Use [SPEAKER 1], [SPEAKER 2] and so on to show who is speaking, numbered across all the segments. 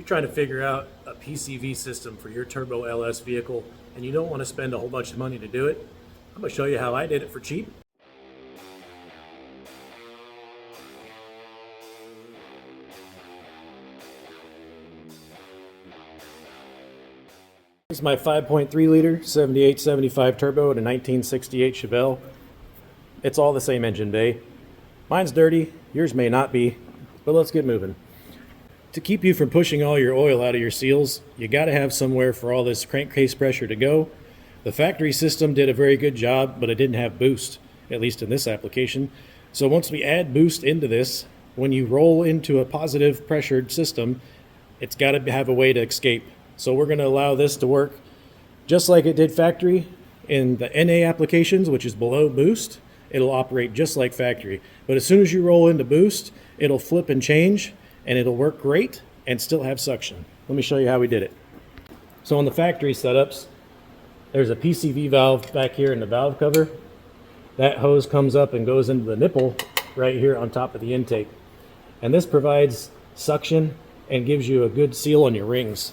[SPEAKER 1] You're trying to figure out a PCV system for your turbo LS vehicle and you don't want to spend a whole bunch of money to do it. I'm going to show you how I did it for cheap. This is my 5.3 liter 7875 turbo at a 1968 Chevelle. It's all the same engine bay. Mine's dirty, yours may not be, but let's get moving. To keep you from pushing all your oil out of your seals, you got to have somewhere for all this crankcase pressure to go. The factory system did a very good job, but it didn't have boost, at least in this application. So once we add boost into this, when you roll into a positive pressured system, it's got to have a way to escape. So we're going to allow this to work just like it did factory. In the NA applications, which is below boost, it'll operate just like factory. But as soon as you roll into boost, it'll flip and change, and it'll work great and still have suction. Let me show you how we did it. So on the factory setups, there's a PCV valve back here in the valve cover. That hose comes up and goes into the nipple right here on top of the intake. And this provides suction and gives you a good seal on your rings.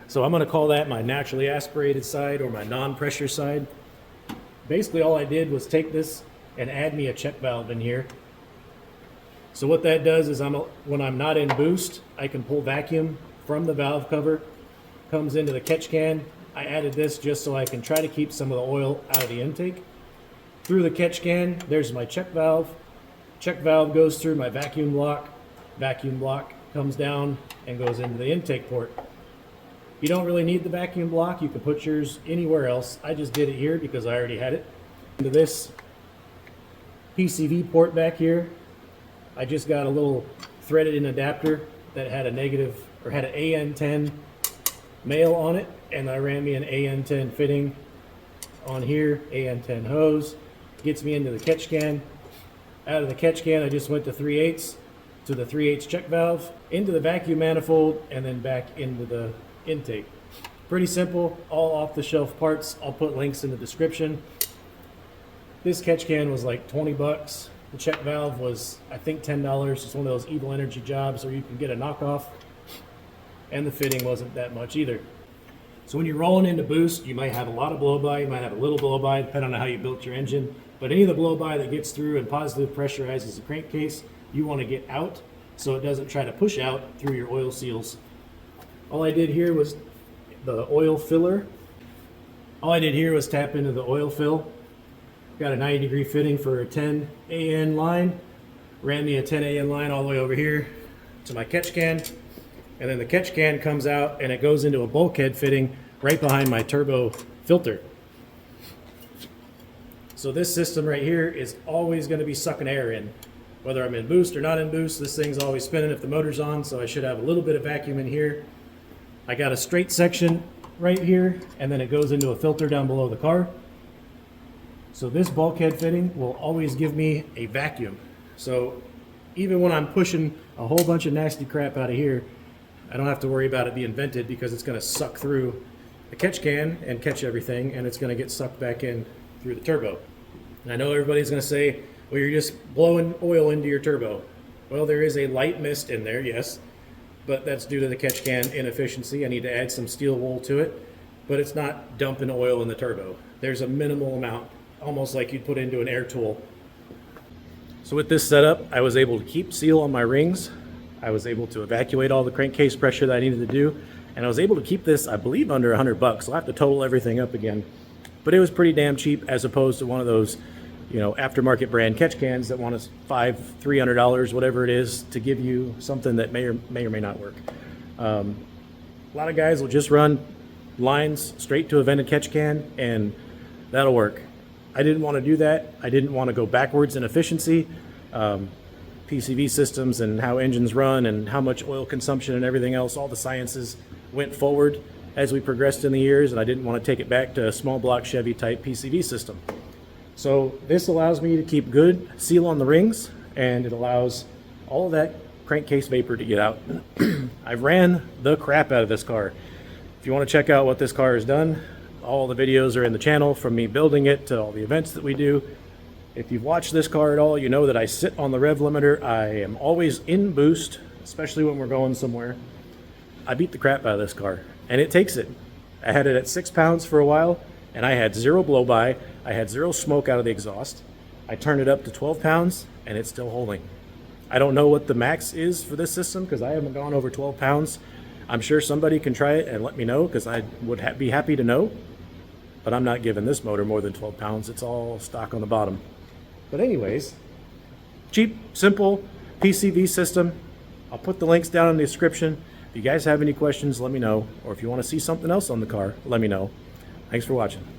[SPEAKER 1] So I'm going to call that my naturally aspirated side or my non-pressure side. Basically all I did was take this and add me a check valve in here. So what that does is when I'm not in boost, I can pull vacuum from the valve cover, comes into the catch can. I added this just so I can try to keep some of the oil out of the intake. Through the catch can, there's my check valve. Check valve goes through my vacuum block. Vacuum block comes down and goes into the intake port. You don't really need the vacuum block. You can put yours anywhere else. I just did it here because I already had it. Into this PCV port back here, I just got a little threaded in adapter that had a negative, or had an AN10 male on it, and I ran me an AN10 fitting on here, AN10 hose, gets me into the catch can. Out of the catch can, I just went to 3/8 to the 3/8 check valve, into the vacuum manifold, and then back into the intake. Pretty simple, all off-the-shelf parts. I'll put links in the description. This catch can was like 20 bucks. The check valve was, I think, $10. It's one of those Evil Energy jobs where you can get a knockoff. And the fitting wasn't that much either. So when you're rolling into boost, you might have a lot of blow-by, you might have a little blow-by, depending on how you built your engine. But any of the blow-by that gets through and positive pressurizes the crankcase, you want to get out so it doesn't try to push out through your oil seals. All I did here was the oil filler. All I did here was tap into the oil fill. Got a 90-degree fitting for a 10 AN line. Ran me a 10 AN line all the way over here to my catch can. And then the catch can comes out and it goes into a bulkhead fitting right behind my turbo filter. So this system right here is always going to be sucking air in. Whether I'm in boost or not in boost, this thing's always spinning if the motor's on, so I should have a little bit of vacuum in here. I got a straight section right here, and then it goes into a filter down below the car. So this bulkhead fitting will always give me a vacuum. So even when I'm pushing a whole bunch of nasty crap out of here, I don't have to worry about it being vented because it's going to suck through the catch can and catch everything, and it's going to get sucked back in through the turbo. And I know everybody's going to say, well, you're just blowing oil into your turbo. Well, there is a light mist in there, yes, but that's due to the catch can inefficiency. I need to add some steel wool to it, but it's not dumping oil in the turbo. There's a minimal amount, almost like you'd put into an air tool. So with this setup, I was able to keep seal on my rings. I was able to evacuate all the crankcase pressure that I needed to do, and I was able to keep this, I believe, under 100 bucks. I'll have to total everything up again, but it was pretty damn cheap as opposed to one of those, you know, aftermarket brand catch cans that want us $300, whatever it is, to give you something that may or may not work. A lot of guys will just run lines straight to a vented catch can, and that'll work. I didn't want to do that. I didn't want to go backwards in efficiency. PCV systems and how engines run and how much oil consumption and everything else, all the sciences went forward as we progressed in the years, and I didn't want to take it back to a small block Chevy type PCV system. So this allows me to keep good seal on the rings, and it allows all of that crankcase vapor to get out. I ran the crap out of this car. If you want to check out what this car has done, all the videos are in the channel, from me building it to all the events that we do. If you've watched this car at all, you know that I sit on the rev limiter. I am always in boost, especially when we're going somewhere. I beat the crap out of this car, and it takes it. I had it at 6 pounds for a while, and I had zero blow-by. I had zero smoke out of the exhaust. I turned it up to 12 pounds, and it's still holding. I don't know what the max is for this system because I haven't gone over 12 pounds. I'm sure somebody can try it and let me know because I would be happy to know. But I'm not giving this motor more than 12 pounds. It's all stock on the bottom. But anyways, cheap, simple PCV system. I'll put the links down in the description. If you guys have any questions, let me know. Or if you want to see something else on the car, let me know. Thanks for watching.